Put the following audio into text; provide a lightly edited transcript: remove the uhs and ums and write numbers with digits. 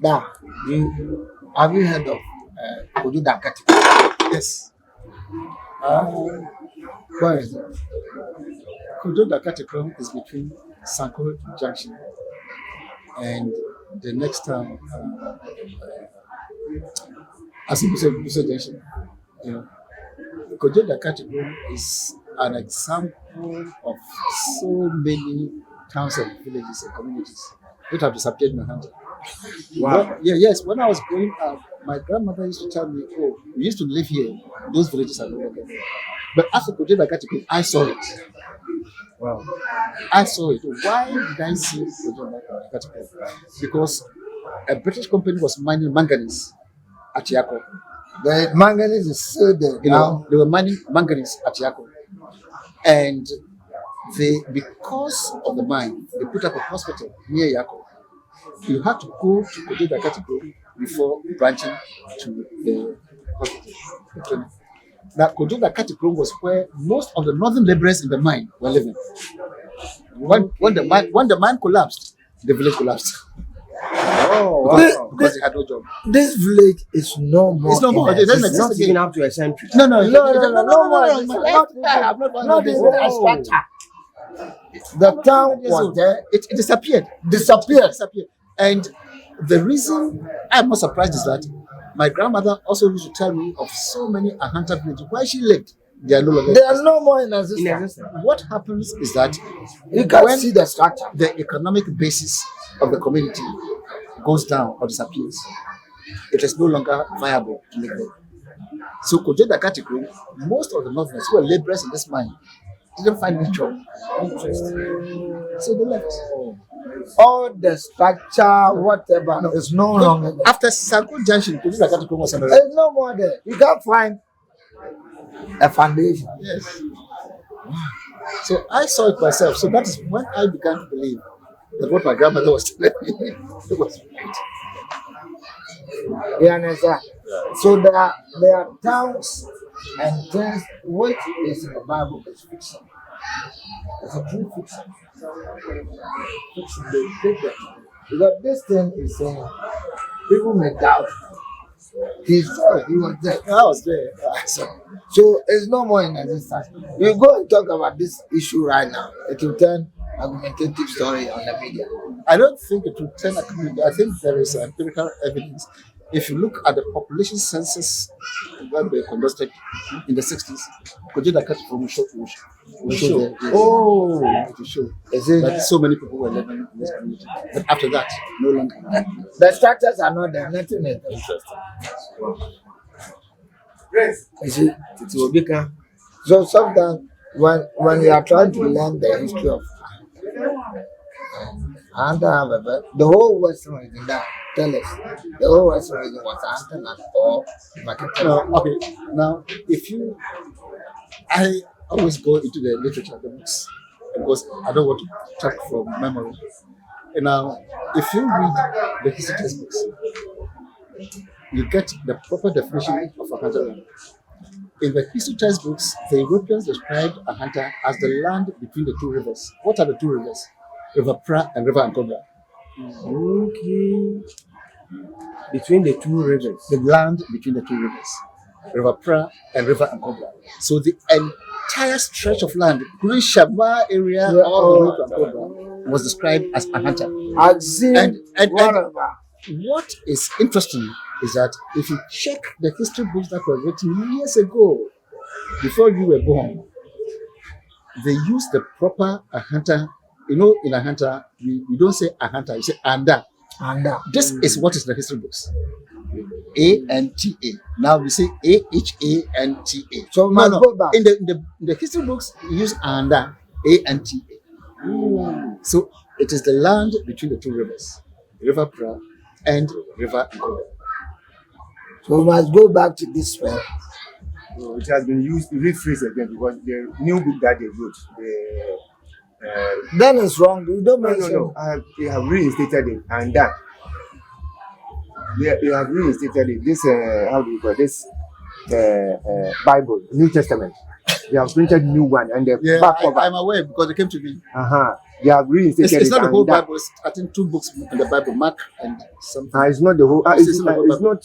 Now, have you heard of Kojo Dankati? Yes. Where is it? Kojo Dakati Krom is between Sanko Junction and the next town, Asibuso Junction. You know, Kojo Dakati Krom is an example of so many towns and villages and communities that have disappeared in Hunter. Wow. Yes. When I was growing up, my grandmother used to tell me, "Oh, we used to live here. Those villages are no longer there." But after Kojo Dakati Krom, I saw it. Wow. I saw it. Why did I see Kojo Dakati Krom? Because a British company was mining manganese at Yako. The manganese is still there. You know, they were mining manganese at Yako. And because of the mine, they put up a hospital near Yako. You had to go to Kojo Dakati Krom before branching to the hospital. Now, Kojo Dakati Krom was where most of the northern laborers in the mine were living. When the mine collapsed, the village collapsed. Oh, Because they had no job. this village is no more. It's no more. in It doesn't existence. exist Not even again. up to a century. No, No, my lifetime. I'm not Not this. even a structure. The town was there. It disappeared. Disappeared. And the reason I'm not surprised is that my grandmother also used to tell me of so many Ahanta villages where she lived. They are no longer. They are no more in In existence. existence. What happens is that You can when see the structure. the economic basis of the community goes down or disappears, it is no longer viable to live there. So Kojo Dakati Krom, most of the Northerners who were laborers in this mine didn't find any job. So they left. All the structure, whatever, is no longer there. After Sanko Junction, Kojo Dakati Krom was another. There's no more there. You can't find a foundation. Yes. So I saw it myself. So that is when I began to believe that what my grandmother was telling me it was right. You understand? So there are towns and things which is in the Bible is fiction. It's a true fiction. Fiction, they take that. Because this thing is saying people may doubt. He was there. I was there. So it's no more in existence. You go and talk about this issue right now, it will turn argumentative story on the media. I don't think it will turn a community. I think there is empirical evidence. If you look at the population census that were conducted in the 60s, Kojo Dakati Krom will show there. Yes. Oh, It will show is it? that so many people were living in this community. But after that, no longer. The structures are not there. Nothing is interesting. You see? Titi Obika. So sometimes when you are trying to learn the history of the whole Western region, that tell us the whole Western region was Antenan or Makete. Okay. Now, I always go into the literature, the books, because I don't want to talk from memory. And now, if you read the history textbooks, you get the proper definition of a hunter land. In the history textbooks, the Europeans described a hunter as the land between the two rivers. What are the two rivers? River Pra and River Ankobra. Okay. Between the two rivers. The land between the two rivers. River Pra and River Ankobra. So the entire stretch of land, including Shaba area, all the way to Ankobra, was described as a hunter. And what is interesting is that if you check the history books that were written years ago, before you were born, they used the proper Ahanta. You know, in Ahanta, you don't say Ahanta, you say Anda. This is what is in the history books. A-N-T-A. Now we say A-H-A-N-T-A. So go back. In the history books, you use Anda, A-N-T-A. So it is the land between the two rivers, River Pra and River Ankobra. So we must go back to this one. So it has been rephrased again because the new book that they wrote, Then it's wrong. You don't mention. No. They have reinstated it, and that they have reinstated it. This how do you call this? Bible, New Testament. They have printed new one and the Yeah, back cover. I'm aware because they came to me. They have reinstated It's not the and whole that- Bible. It's, I think 2 books in the Bible, Mark and something. It's not the whole. It's not the whole It's Bible. not